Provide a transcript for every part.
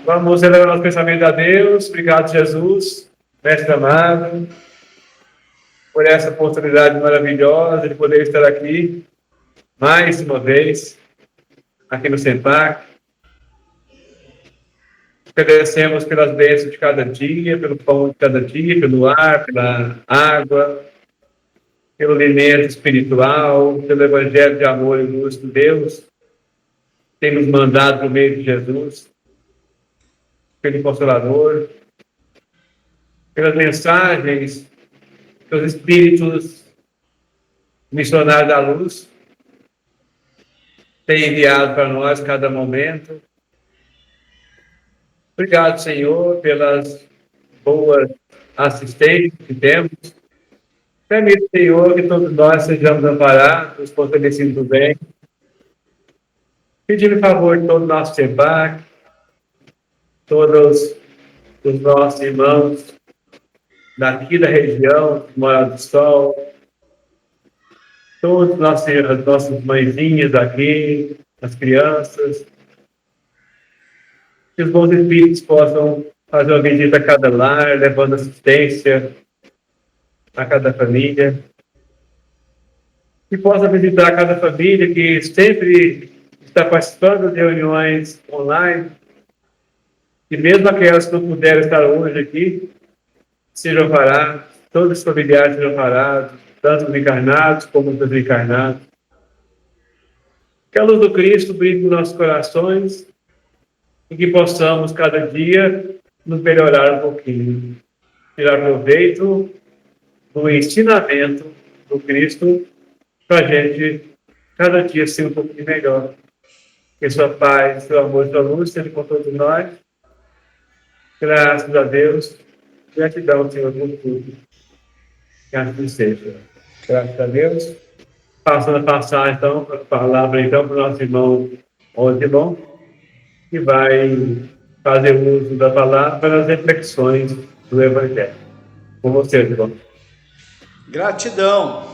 Vamos elevar nosso pensamento a Deus. Obrigado, Jesus, mestre amado, por essa oportunidade maravilhosa de poder estar aqui mais uma vez, aqui no Sempac. Agradecemos pelas bênçãos de cada dia, pelo pão de cada dia, pelo ar, pela água, pelo alimento espiritual, pelo evangelho de amor e luz de Deus, tem nos mandado por meio de Jesus, pelo Consolador, pelas mensagens dos Espíritos missionários da luz, tem enviado para nós cada momento. Obrigado, Senhor, pelas boas assistências que temos. Permite, Senhor, que todos nós sejamos amparados, fortalecidos do bem. Pedindo favor de todo o nosso Sempac, todos os nossos irmãos daqui da região, Morada do Sol, todas as nossas mãezinhas aqui, as crianças, que os bons espíritos possam fazer uma visita a cada lar, levando assistência a cada família, que possa visitar cada família que sempre está participando das reuniões online, e mesmo aquelas que não puderam estar hoje aqui, sejam parados, todos os familiares sejam parados, tanto os encarnados como os desencarnados. Que a luz do Cristo brilhe nos nossos corações e que possamos, cada dia, nos melhorar um pouquinho, tirar proveito do ensinamento do Cristo para a gente, cada dia, ser um pouquinho melhor. Que sua paz, seu amor, sua luz seja com todos nós. Graças a Deus. Gratidão, Senhor, por tudo. Que assim seja. Graças a Deus. Passando a passar, então, a palavra, então, para o nosso irmão Odilon, que vai fazer uso da palavra para as reflexões do Evangelho. Com você, Odilon. Gratidão.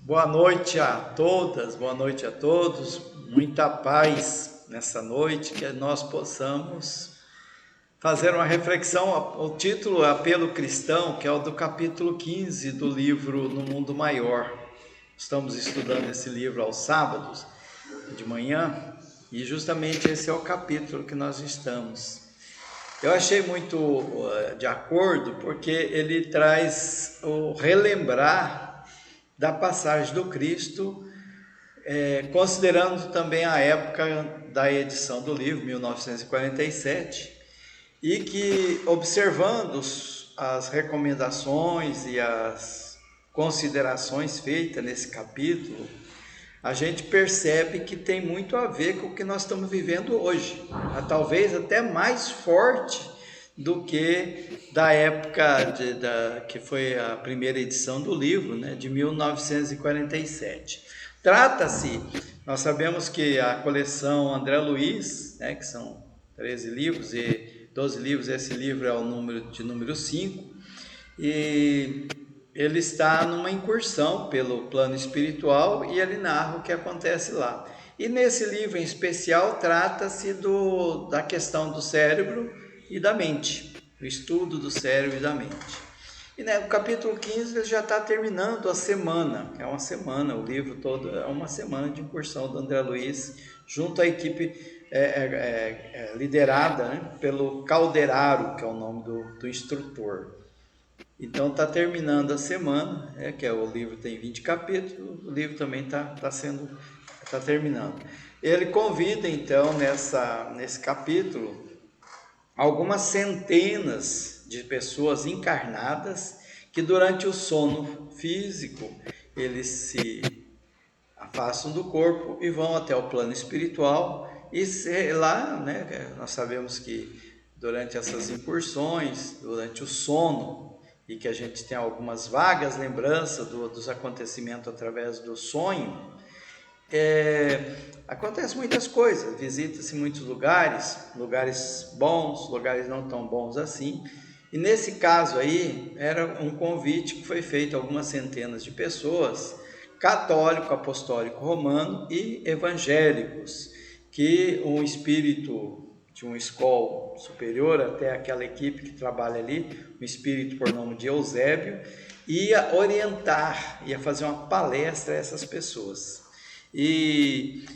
Boa noite a todas, boa noite a todos. Muita paz nessa noite, que nós possamos fazer uma reflexão. O título é Apelo Cristão, que é o do capítulo 15 do livro No Mundo Maior. Estamos estudando esse livro aos sábados de manhã e justamente esse é o capítulo que nós estamos. Eu achei muito de acordo porque ele traz o relembrar da passagem do Cristo, considerando também a época da edição do livro, 1947, e que, observando as recomendações e as considerações feitas nesse capítulo, a gente percebe que tem muito a ver com o que nós estamos vivendo hoje, talvez até mais forte do que da época que foi a primeira edição do livro, né, de 1947. Trata-se, nós sabemos que a coleção André Luiz, né, que são 13 livros e 12 livros, esse livro é o número 5, e ele está numa incursão pelo plano espiritual e ele narra o que acontece lá. E nesse livro em especial trata-se da questão do cérebro e da mente, o estudo do cérebro e da mente. E no capítulo 15 ele já está terminando a semana, é uma semana, o livro todo é uma semana de incursão do André Luiz, junto à equipe liderada, né, pelo Calderaro, que é o nome do instrutor. Então está terminando a semana, que o livro tem 20 capítulos, o livro também está terminando. Ele convida então nesse capítulo algumas centenas de pessoas encarnadas que durante o sono físico eles se afastam do corpo e vão até o plano espiritual, e lá, né, nós sabemos que durante essas incursões, durante o sono, e que a gente tem algumas vagas lembranças dos acontecimentos através do sonho, acontecem muitas coisas, visita-se muitos lugares bons, lugares não tão bons assim, e nesse caso aí, era um convite que foi feito a algumas centenas de pessoas, católico, apostólico romano e evangélicos, que um espírito de uma escola superior, até aquela equipe que trabalha ali, um espírito por nome de Eusébio, ia orientar, ia fazer uma palestra a essas pessoas. E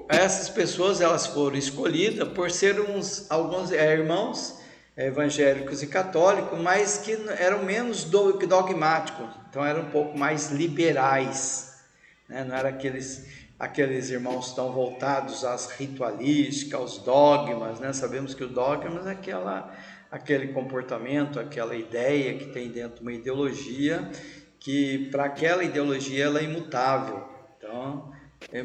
essas pessoas, elas foram escolhidas por ser alguns irmãos evangélicos e católicos, mas que eram menos dogmáticos, então eram um pouco mais liberais, né? Não eram aqueles irmãos tão voltados às ritualísticas, aos dogmas, né? Sabemos que o dogma é aquele comportamento, aquela ideia que tem dentro de uma ideologia, que para aquela ideologia ela é imutável. Então,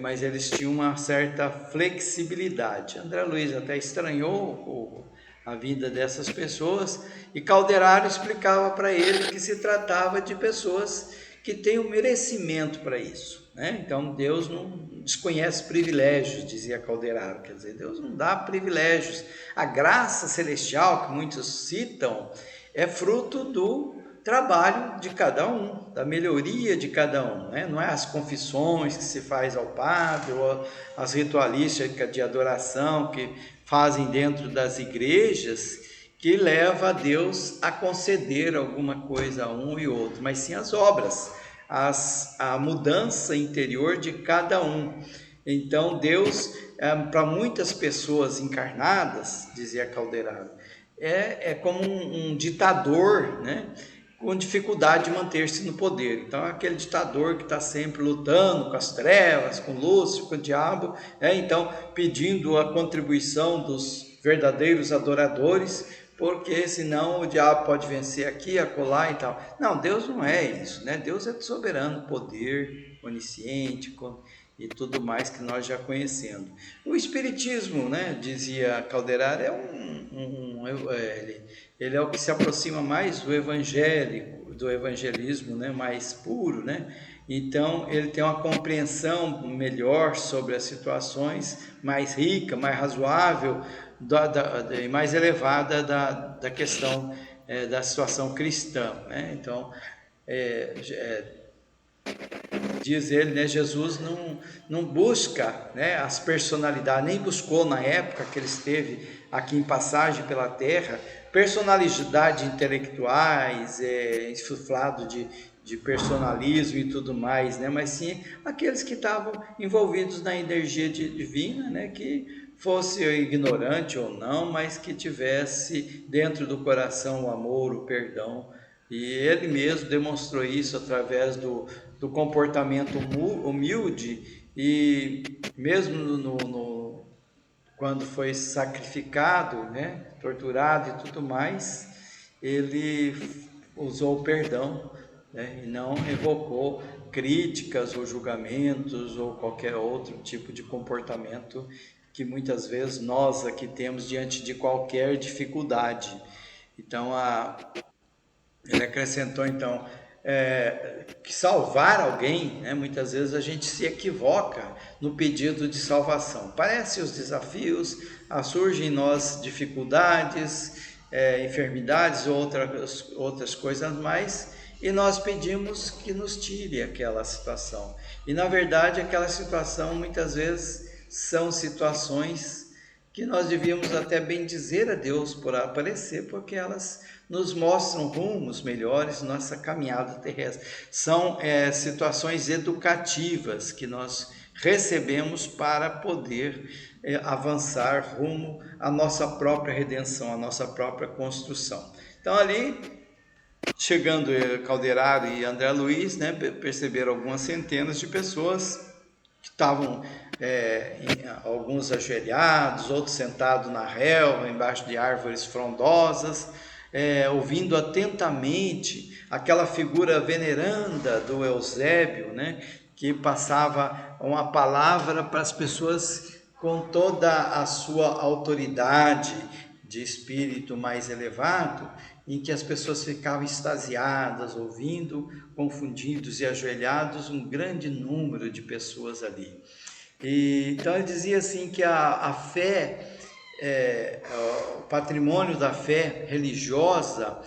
mas eles tinham uma certa flexibilidade. André Luiz até estranhou a vida dessas pessoas, e Calderaro explicava para ele que se tratava de pessoas que têm o merecimento para isso, né? Então Deus não desconhece privilégios, dizia Calderaro, quer dizer, Deus não dá privilégios. A graça celestial que muitos citam é fruto do trabalho de cada um, da melhoria de cada um, né? Não é as confissões que se faz ao padre, ou as ritualísticas de adoração que fazem dentro das igrejas, que leva a Deus a conceder alguma coisa a um e outro, mas sim as obras, a mudança interior de cada um. Então Deus, para muitas pessoas encarnadas, dizia Calderaro, é como um ditador, né? Com dificuldade de manter-se no poder. Então, é aquele ditador que está sempre lutando com as trevas, com Lúcifer, com o diabo, né? Então, pedindo a contribuição dos verdadeiros adoradores, porque senão o diabo pode vencer aqui, acolá e tal. Não, Deus não é isso, né? Deus é soberano, poder, onisciente e tudo mais que nós já conhecemos. O Espiritismo, né, dizia Calderaro, ele é o que se aproxima mais do evangelismo, né, mais puro, né? Então ele tem uma compreensão melhor sobre as situações, mais rica, mais razoável e mais elevada da questão da situação cristã, né? Então diz ele, né, Jesus não busca, né, as personalidades, nem buscou na época que ele esteve aqui em passagem pela terra, personalidades intelectuais, insuflado de personalismo e tudo mais, né, mas sim aqueles que estavam envolvidos na energia divina, né, que fosse ignorante ou não, mas que tivesse dentro do coração o amor, o perdão. E ele mesmo demonstrou isso através do comportamento humilde, e mesmo quando foi sacrificado, né, torturado e tudo mais, ele usou o perdão, né, e não evocou críticas ou julgamentos ou qualquer outro tipo de comportamento que muitas vezes nós aqui temos diante de qualquer dificuldade. Então, ele acrescentou, então, que salvar alguém, né, muitas vezes a gente se equivoca no pedido de salvação. Parece os desafios, surgem em nós dificuldades, enfermidades ou outras coisas mais, e nós pedimos que nos tire aquela situação. E na verdade aquela situação muitas vezes são situações que nós devíamos até bendizer a Deus por aparecer, porque elas nos mostram rumos melhores nossa caminhada terrestre. São situações educativas que nós recebemos para poder avançar rumo à nossa própria redenção, à nossa própria construção. Então ali, chegando Calderaro e André Luiz, né, perceberam algumas centenas de pessoas que estavam alguns ajoelhados, outros sentados na relva, embaixo de árvores frondosas, ouvindo atentamente aquela figura veneranda do Eusébio, né, que passava uma palavra para as pessoas com toda a sua autoridade de espírito mais elevado, em que as pessoas ficavam extasiadas, ouvindo, confundidos e ajoelhados, um grande número de pessoas ali. Então ele dizia assim que a fé, o patrimônio da fé religiosa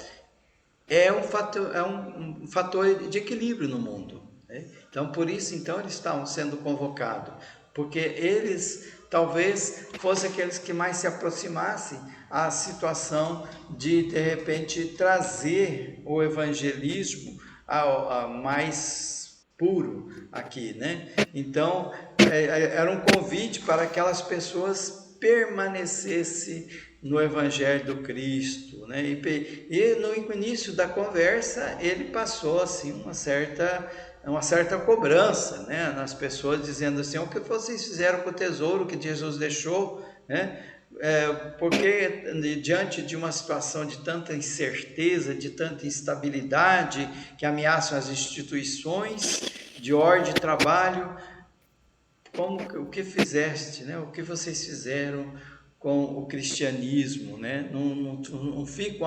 é um fator de equilíbrio no mundo, né? Então por isso então eles estavam sendo convocados, porque eles talvez fossem aqueles que mais se aproximassem à situação de repente, trazer o evangelismo a mais puro aqui, né? Então, era um convite para aquelas pessoas permanecessem no Evangelho do Cristo, né? E no início da conversa ele passou assim uma certa cobrança, né, nas pessoas, dizendo assim: o que vocês fizeram com o tesouro que Jesus deixou, né? Porque diante de uma situação de tanta incerteza, de tanta instabilidade que ameaçam as instituições de ordem e trabalho, o que fizeste, né? O que vocês fizeram com o cristianismo, né? Não fico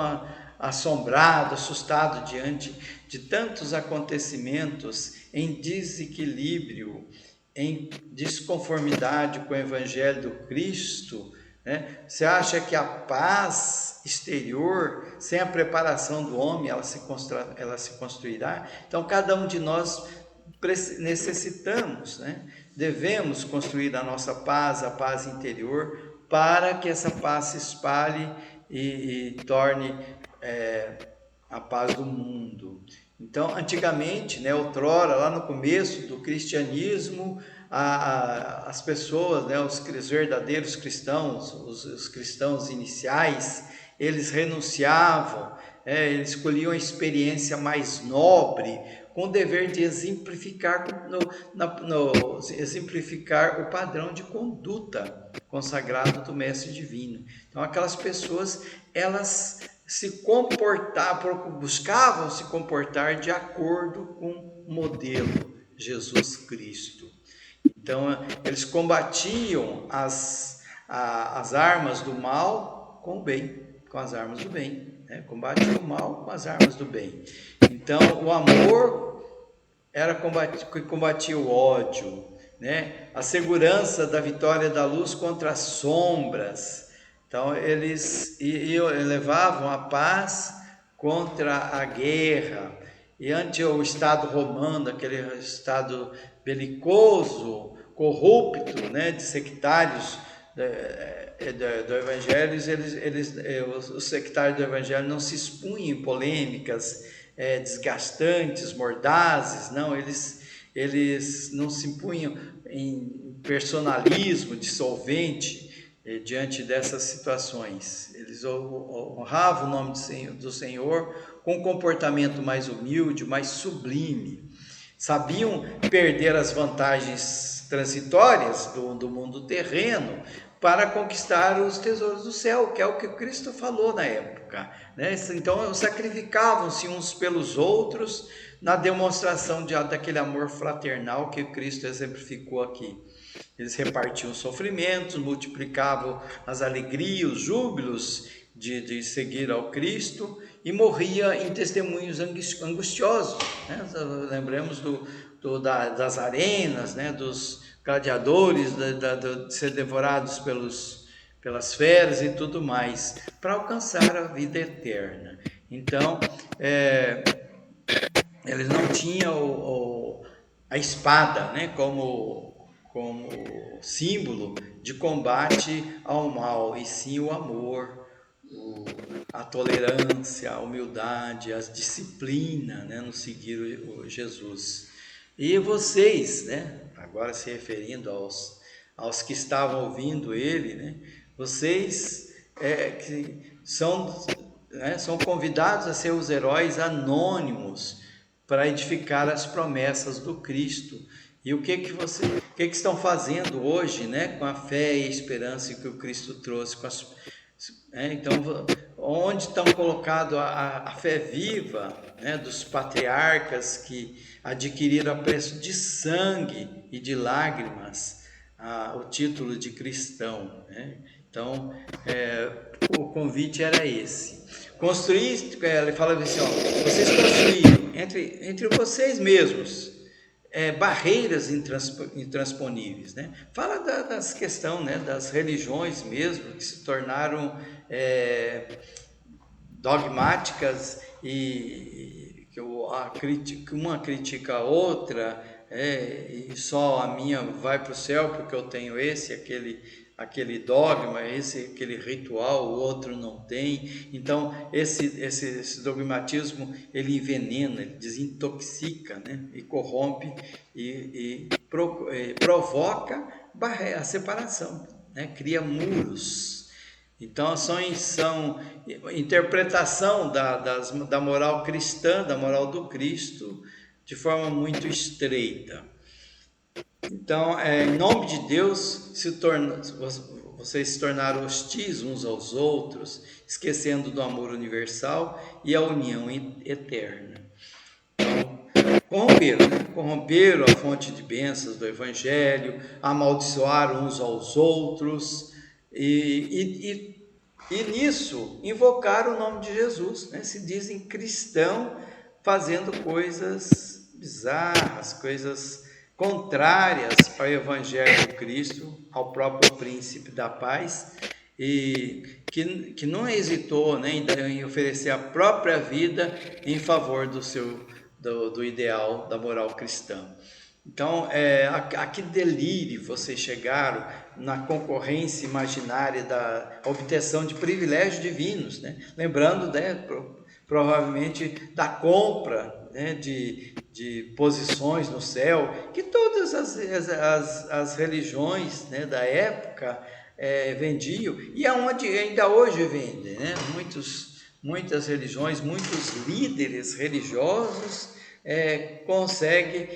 assombrado, assustado diante de tantos acontecimentos em desequilíbrio, em desconformidade com o Evangelho do Cristo, né? Você acha que a paz exterior, sem a preparação do homem, ela se construirá? Então, cada um de nós necessitamos, né? Devemos construir a nossa paz, a paz interior, para que essa paz se espalhe e torne a paz do mundo. Então, antigamente, né, outrora, lá no começo do cristianismo, as pessoas, né, os verdadeiros cristãos, os cristãos iniciais, eles renunciavam, eles escolhiam a experiência mais nobre, com o dever de exemplificar, exemplificar o padrão de conduta consagrado do Mestre Divino. Então, aquelas pessoas, elas buscavam se comportar de acordo com o modelo Jesus Cristo. Então, eles combatiam as armas do mal com o bem, com as armas do bem. Combatiam o mal com as armas do bem. Então, o amor era que combatia o ódio, né? A segurança da vitória da luz contra as sombras. Então, eles levavam a paz contra a guerra. E ante o Estado romano, aquele Estado belicoso, corrupto, né, de sectários do Evangelho, os sectários do Evangelho não se expunham em polêmicas desgastantes, mordazes, não, eles não se impunham em personalismo dissolvente diante dessas situações. Eles honravam o nome do Senhor com um comportamento mais humilde, mais sublime. Sabiam perder as vantagens transitórias do mundo terreno para conquistar os tesouros do céu, que é o que Cristo falou na época, né? Então, sacrificavam-se uns pelos outros na demonstração daquele amor fraternal que Cristo exemplificou aqui. Eles repartiam os sofrimentos, multiplicavam as alegrias, os júbilos de seguir ao Cristo, e morria em testemunhos angustiosos, né? Lembremos das arenas, né? Dos gladiadores, de ser devorados pelas feras e tudo mais, para alcançar a vida eterna. Então, eles não tinham a espada, né, como símbolo de combate ao mal, e sim o amor, a tolerância, a humildade, a disciplina, né, no seguir o Jesus. E vocês, né, agora se referindo aos que estavam ouvindo ele, né, vocês que são convidados a ser os heróis anônimos para edificar as promessas do Cristo. E o que estão fazendo hoje, né, com a fé e a esperança que o Cristo trouxe? Então, onde estão colocados a fé viva, né, dos patriarcas que adquiriram a preço de sangue e de lágrimas o título de cristão, né? Então, o convite era esse. Construir, ele fala assim, vocês construíram entre vocês mesmos barreiras intransponíveis, né? Fala das questões, né, das religiões mesmo, que se tornaram dogmáticas e que uma critica a outra, e só a minha vai para o céu porque eu tenho aquele dogma, aquele ritual, o outro não tem. Então, esse dogmatismo, ele envenena, ele desintoxica, né? E corrompe e provoca a separação, né? Cria muros. Então, são interpretação da moral cristã, da moral do Cristo, de forma muito estreita. Então, em nome de Deus, vocês se tornaram hostis uns aos outros, esquecendo do amor universal e a união eterna. Então, corromperam a fonte de bênçãos do Evangelho, amaldiçoaram uns aos outros e nisso invocaram o nome de Jesus, né? Se dizem cristão fazendo coisas bizarras, coisas contrárias ao Evangelho de Cristo, ao próprio príncipe da paz, e que não hesitou, né, em oferecer a própria vida em favor do ideal da moral cristã. Então, a que delírio vocês chegaram na concorrência imaginária da obtenção de privilégios divinos, né? Lembrando, né, provavelmente da compra, né, de posições no céu, que todas as religiões, né, da época vendiam, e aonde ainda hoje vendem, né? Muitas religiões, muitos líderes religiosos conseguem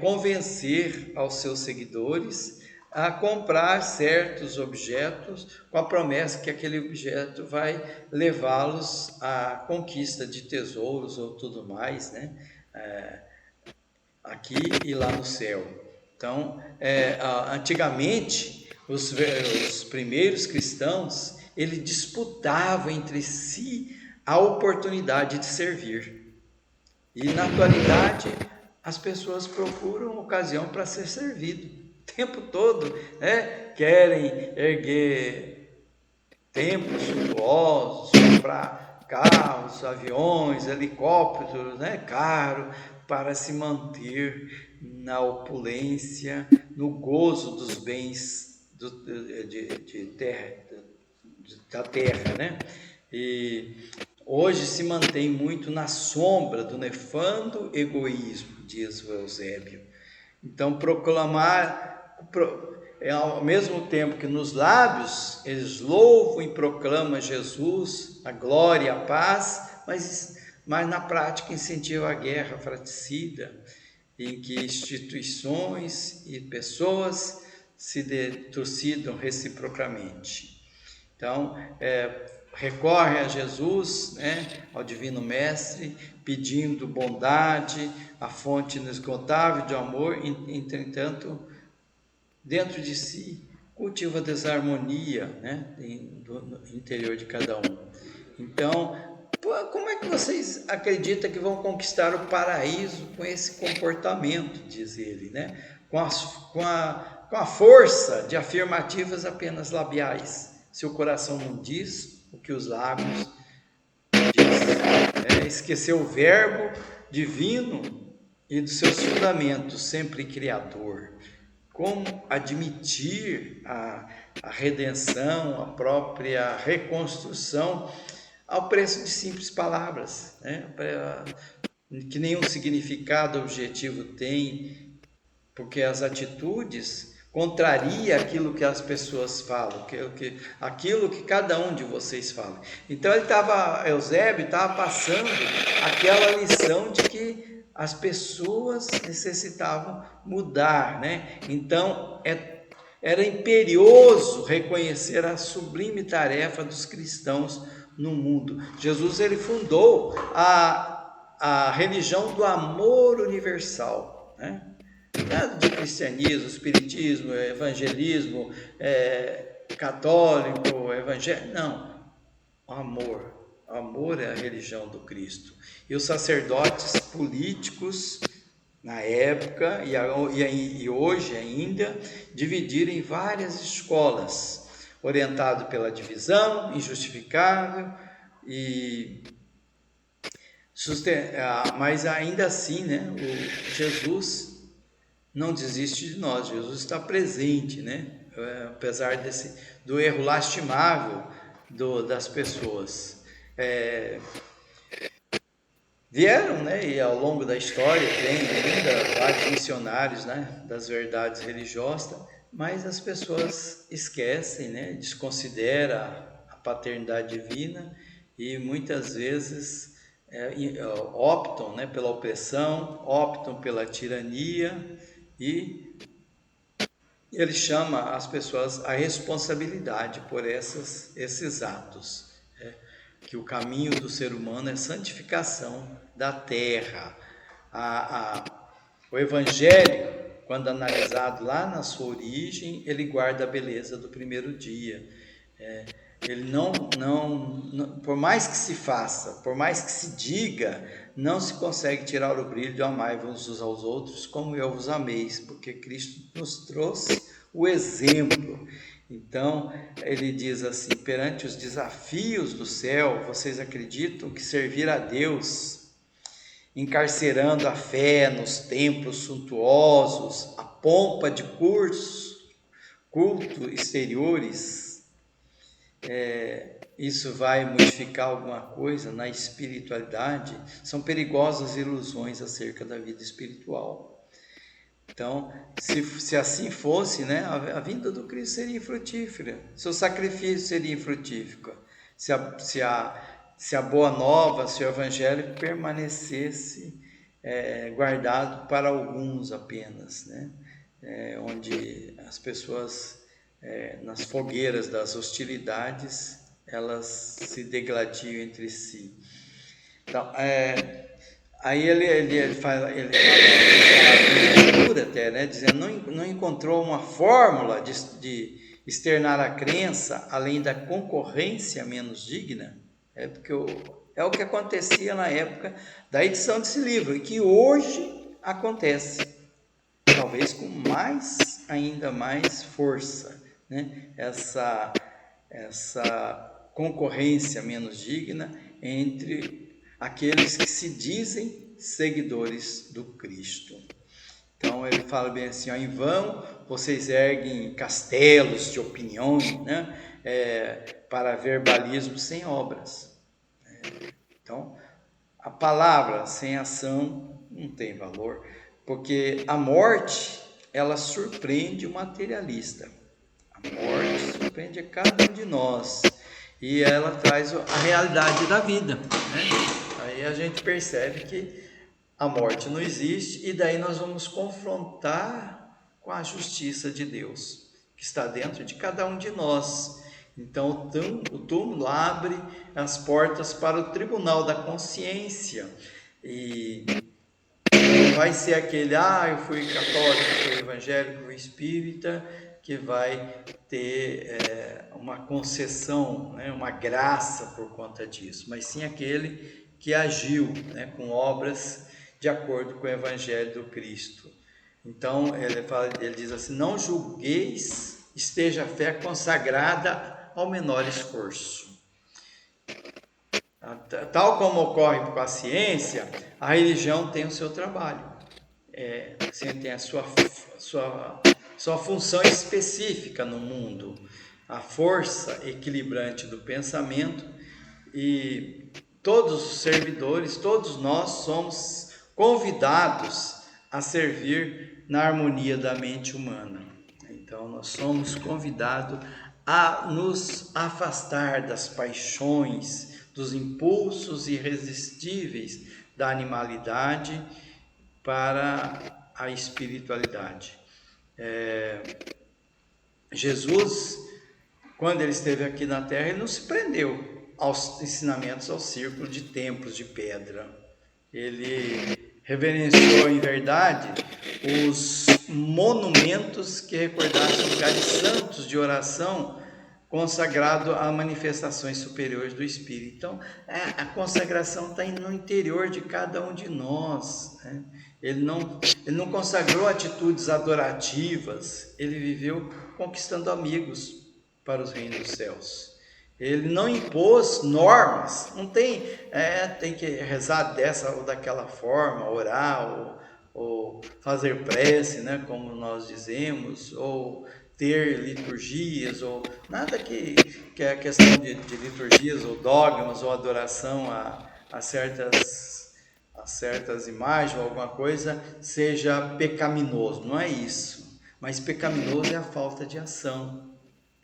convencer aos seus seguidores a comprar certos objetos com a promessa que aquele objeto vai levá-los à conquista de tesouros ou tudo mais, né? Aqui e lá no céu. Então, antigamente, os primeiros cristãos, eles disputavam entre si a oportunidade de servir. E na atualidade, as pessoas procuram ocasião para ser servido. O tempo todo, né? Querem erguer templos suntuosos, comprar carros, aviões, helicópteros, né? Caro, para se manter na opulência, no gozo dos bens da terra, né? E hoje se mantém muito na sombra do nefando egoísmo, diz o Eusébio. Então, ao mesmo tempo que nos lábios eles louvam e proclamam Jesus, a glória e a paz, mas na prática incentiva a guerra fratricida, em que instituições e pessoas se trucidam reciprocamente. Então, recorre a Jesus, né, ao Divino Mestre, pedindo bondade, a fonte inesgotável de amor, entretanto, dentro de si, cultiva a desarmonia, né, no interior de cada um. Então, como é que vocês acreditam que vão conquistar o paraíso com esse comportamento, diz ele, né? Com a força de afirmativas apenas labiais. Se o coração não diz o que os lábios dizem. Esquecer o verbo divino e dos seus fundamentos, sempre criador. Como admitir a redenção, a própria reconstrução ao preço de simples palavras, né? Que nenhum significado objetivo tem, porque as atitudes contraria aquilo que as pessoas falam, aquilo que cada um de vocês fala. Então Eusébio estava passando aquela lição de que as pessoas necessitavam mudar, né? Então era imperioso reconhecer a sublime tarefa dos cristãos no mundo. Jesus, ele fundou a religião do amor universal, né? Nada de cristianismo, espiritismo, evangelismo, católico, evangélico, não. O amor. O amor é a religião do Cristo. E os sacerdotes políticos, na época e hoje ainda, dividiram em várias escolas, orientado pela divisão injustificável mas ainda assim, né, o Jesus não desiste de nós. Jesus está presente, né? Apesar do erro lastimável das pessoas. Vieram, né? E ao longo da história tem ainda vários missionários, né? Das verdades religiosas, mas as pessoas esquecem, né? Desconsidera a paternidade divina e muitas vezes optam, né? Pela opressão, optam pela tirania e ele chama as pessoas à responsabilidade por esses atos. Que o caminho do ser humano é santificação da terra. O Evangelho, quando analisado lá na sua origem, ele guarda a beleza do primeiro dia. Ele não, por mais que se faça, por mais que se diga, não se consegue tirar o brilho do amai-vos uns aos outros como eu vos ameis, porque Cristo nos trouxe o exemplo. Então, ele diz assim, perante os desafios do céu, vocês acreditam que servir a Deus, encarcerando a fé nos templos suntuosos, a pompa de culto exteriores, isso vai modificar alguma coisa na espiritualidade? São perigosas ilusões acerca da vida espiritual. Então, se assim fosse, né, a vinda do Cristo seria infrutífera, seu sacrifício seria infrutífero, se a boa nova, se o evangelho permanecesse guardado para alguns apenas, né, onde as pessoas, nas fogueiras das hostilidades, elas se degladiam entre si. Então, aí ele fala até, né, dizendo, não encontrou uma fórmula de externar a crença além da concorrência menos digna, porque é o que acontecia na época da edição desse livro e que hoje acontece, talvez com ainda mais força, né? Essa concorrência menos digna entre aqueles que se dizem seguidores do Cristo. Então ele fala bem assim, em vão vocês erguem castelos de opiniões, né, para verbalismo sem obras. Então a palavra sem ação não tem valor, porque a morte ela surpreende o materialista. A morte surpreende a cada um de nós e ela traz a realidade da vida, né? Aí a gente percebe que a morte não existe e daí nós vamos confrontar com a justiça de Deus, que está dentro de cada um de nós. Então o túmulo abre as portas para o tribunal da consciência e não vai ser aquele, eu fui católico, fui evangélico, fui espírita, que vai ter uma concessão, né, uma graça por conta disso, mas sim aquele que agiu, né, com obras de acordo com o Evangelho do Cristo. Então, ele diz assim, não julgueis, esteja a fé consagrada ao menor esforço. Tal como ocorre com a ciência, a religião tem o seu trabalho. Tem a sua função específica no mundo, a força equilibrante do pensamento, e todos os servidores, todos nós somos convidados a servir na harmonia da mente humana. Então nós somos convidados a nos afastar das paixões, dos impulsos irresistíveis da animalidade para a espiritualidade. Jesus, quando ele esteve aqui na Terra, ele não se prendeu aos ensinamentos ao círculo de templos de pedra. Ele reverenciou em verdade os monumentos que recordassem lugares santos de oração consagrado a manifestações superiores do Espírito. Então, a consagração está no interior de cada um de nós, né? Ele não consagrou atitudes adorativas, ele viveu conquistando amigos para os reinos dos céus. Ele não impôs normas, não tem que rezar dessa ou daquela forma, orar ou fazer prece, né, como nós dizemos, ou ter liturgias, ou nada que a questão de liturgias ou dogmas ou adoração a certas imagens ou alguma coisa seja pecaminoso, não é isso. Mas pecaminoso é a falta de ação,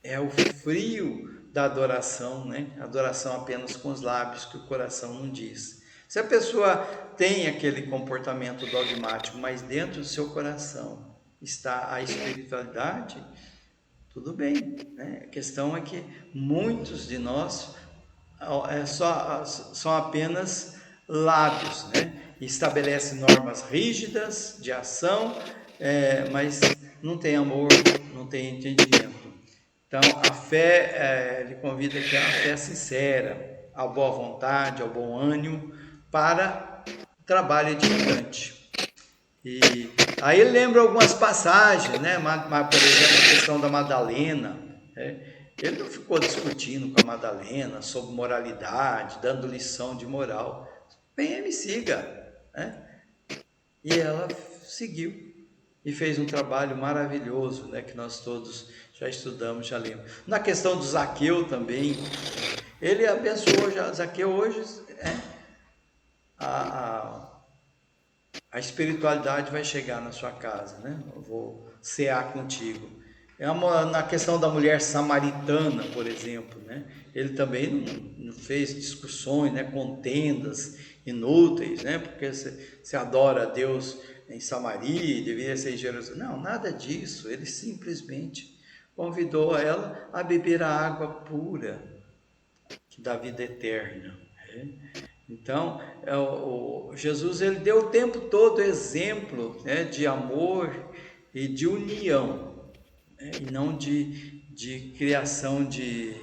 é o frio da adoração, né? Adoração apenas com os lábios, que o coração não diz. Se a pessoa tem aquele comportamento dogmático, mas dentro do seu coração está a espiritualidade, tudo bem, né? A questão é que muitos de nós são apenas lábios, né? Estabelece normas rígidas de ação, mas não tem amor, não tem entendimento. Então, a fé, ele convida aqui a fé sincera, a boa vontade, ao bom ânimo, para trabalho edificante. E aí ele lembra algumas passagens, né? Por exemplo, a questão da Madalena, né? Ele não ficou discutindo com a Madalena sobre moralidade, dando lição de moral. Venha, me siga, né? E ela seguiu e fez um trabalho maravilhoso, né? Que nós todos já estudamos, já lemos. Na questão do Zaqueu também, ele abençoou já Zaqueu hoje, a espiritualidade vai chegar na sua casa, né? Eu vou cear contigo. Na questão da mulher samaritana, por exemplo, né? Ele também não fez discussões, né? Contendas inúteis, né? Porque se adora a Deus em Samaria, deveria ser em Jerusalém. Não, nada disso. Ele simplesmente convidou ela a beber a água pura, que dá vida eterna. Né? Então, Jesus ele deu o tempo todo exemplo, né, de amor e de união, né, e não de criação de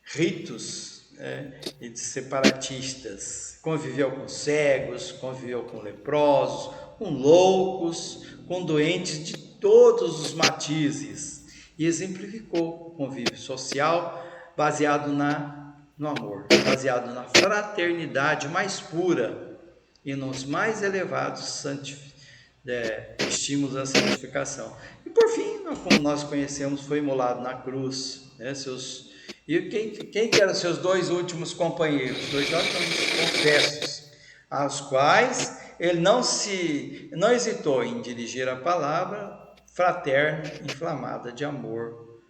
ritos, né, e de separatistas. Conviveu com cegos, conviveu com leprosos, com loucos, com doentes de todos os matizes e exemplificou o convívio social baseado no amor, baseado na fraternidade mais pura e nos mais elevados estímulos à santificação. E por fim, como nós conhecemos, foi imolado na cruz, né? E quem que eram seus dois últimos companheiros? Dois últimos confessos, aos quais ele não hesitou em dirigir a palavra fraterna, inflamada de amor.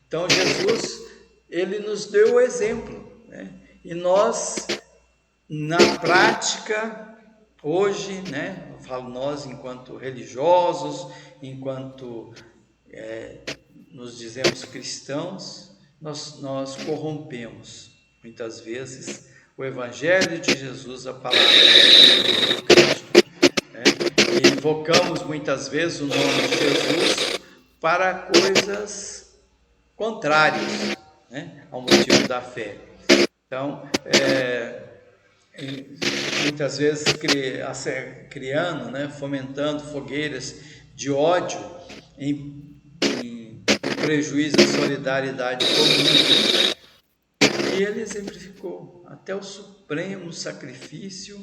Então Jesus, ele nos deu o exemplo, né? E nós, na prática, hoje, né? Eu falo nós enquanto religiosos, enquanto nos dizemos cristãos, nós corrompemos muitas vezes o Evangelho de Jesus, a palavra de Cristo, né? E invocamos muitas vezes o nome de Jesus para coisas contrárias, né, ao motivo da fé. Então, muitas vezes criando, né, fomentando fogueiras de ódio em prejuízo à solidariedade comum. E ele exemplificou até o supremo sacrifício,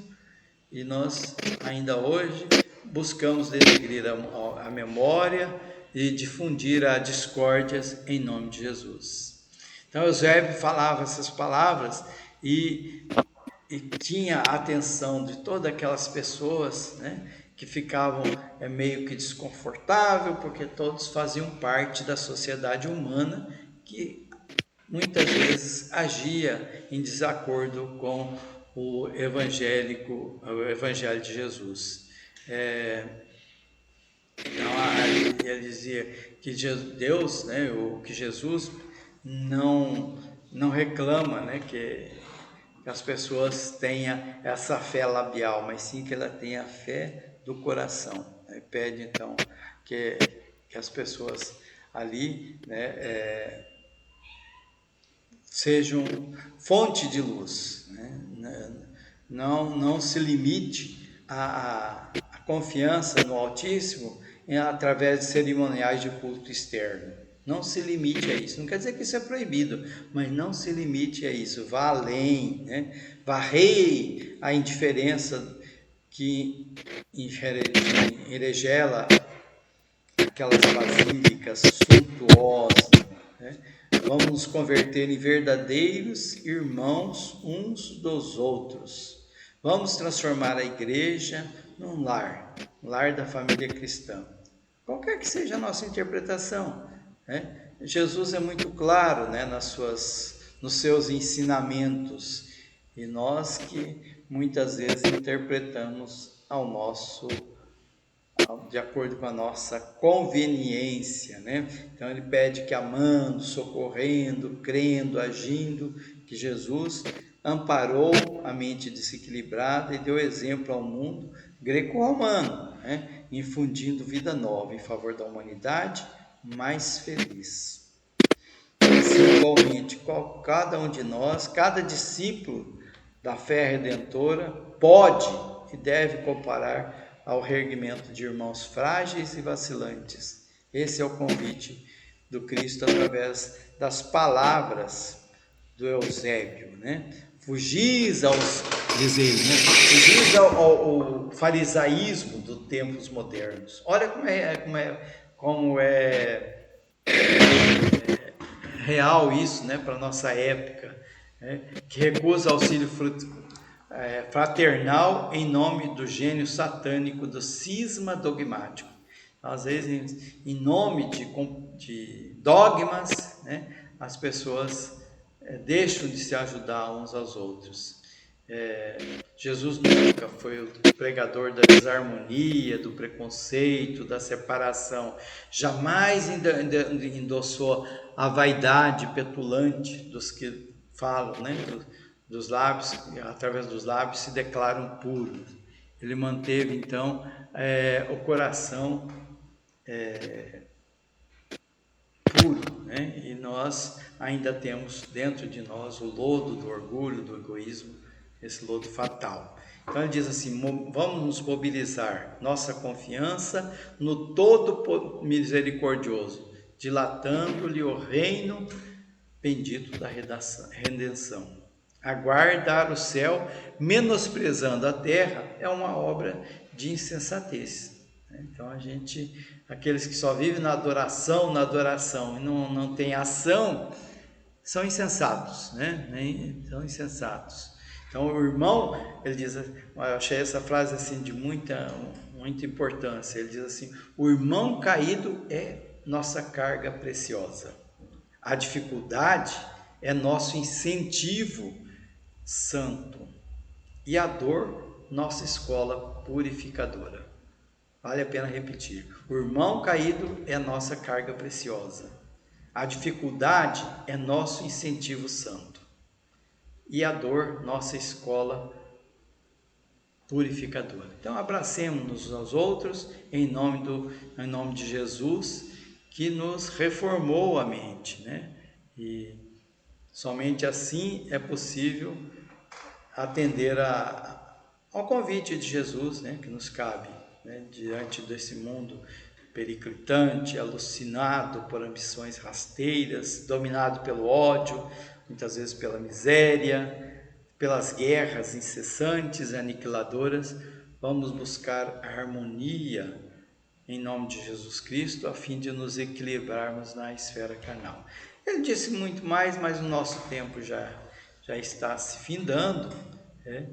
e nós ainda hoje buscamos denegrir a memória e difundir a discórdias em nome de Jesus. Então Eusébio falava essas palavras e tinha a atenção de todas aquelas pessoas, né, que ficavam meio que desconfortável, porque todos faziam parte da sociedade humana que muitas vezes agia em desacordo com o Evangelho de Jesus. Então, ele dizia que Deus, né, que Jesus não reclama, né, que as pessoas tenham essa fé labial, mas sim que ela tenha a fé do coração. Ele pede então que as pessoas ali, né, sejam fonte de luz, né? Não se limite a confiança no Altíssimo através de cerimoniais de culto externo. Não se limite a isso. Não quer dizer que isso é proibido, mas não se limite a isso. Vá além, né? Varrei a indiferença que enregela aquelas basílicas suntuosas, né? Vamos nos converter em verdadeiros irmãos uns dos outros. Vamos transformar a igreja num lar, lar da família cristã. Qualquer que seja a nossa interpretação, né? Jesus é muito claro, né, nos seus ensinamentos, e nós que muitas vezes interpretamos de acordo com a nossa conveniência, né? Então ele pede que amando, socorrendo, crendo, agindo, que Jesus amparou a mente desequilibrada e deu exemplo ao mundo greco-romano, né? Infundindo vida nova em favor da humanidade mais feliz. Assim, igualmente, cada um de nós, cada discípulo da fé redentora pode e deve comparar ao reerguimento de irmãos frágeis e vacilantes. Esse é o convite do Cristo através das palavras do Eusébio, né? Fugis aos, diz ele, né? Fugis ao farisaísmo dos tempos modernos. Olha como é real isso, né, para nossa época, né? Que recusa auxílio fraternal em nome do gênio satânico do cisma dogmático. Às vezes, em nome de dogmas, né, as pessoas deixam de se ajudar uns aos outros. Jesus nunca foi o pregador da desarmonia, do preconceito, da separação. Jamais endossou a vaidade petulante dos que falam, né? Dos lábios, através dos lábios se declaram puros. Ele manteve então o coração puro, né? E nós ainda temos dentro de nós o lodo do orgulho, do egoísmo, esse lodo fatal. Então ele diz assim: vamos nos mobilizar nossa confiança no todo misericordioso, dilatando-lhe o reino bendito da redenção. Aguardar o céu, menosprezando a terra, é uma obra de insensatez. Então aqueles que só vivem na adoração e não tem ação, são insensatos, né? São insensatos. Então o irmão, ele diz, eu achei essa frase assim de muita importância. Ele diz assim: o irmão caído é nossa carga preciosa. A dificuldade é nosso incentivo santo e a dor, nossa escola purificadora. Vale a pena repetir: o irmão caído é nossa carga preciosa. A dificuldade é nosso incentivo santo e a dor, nossa escola purificadora. Então abracemos-nos aos outros em nome de Jesus, que nos reformou a mente, né? E somente assim é possível atender ao convite de Jesus, né, que nos cabe, né, diante desse mundo periclitante, alucinado por ambições rasteiras, dominado pelo ódio, muitas vezes pela miséria, pelas guerras incessantes e aniquiladoras. Vamos buscar a harmonia em nome de Jesus Cristo, a fim de nos equilibrarmos na esfera carnal. Ele disse muito mais, mas o nosso tempo já está se findando, né?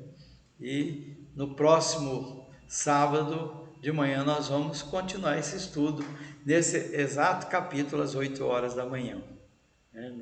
E no próximo sábado de manhã nós vamos continuar esse estudo nesse exato capítulo às 8 horas da manhã, né?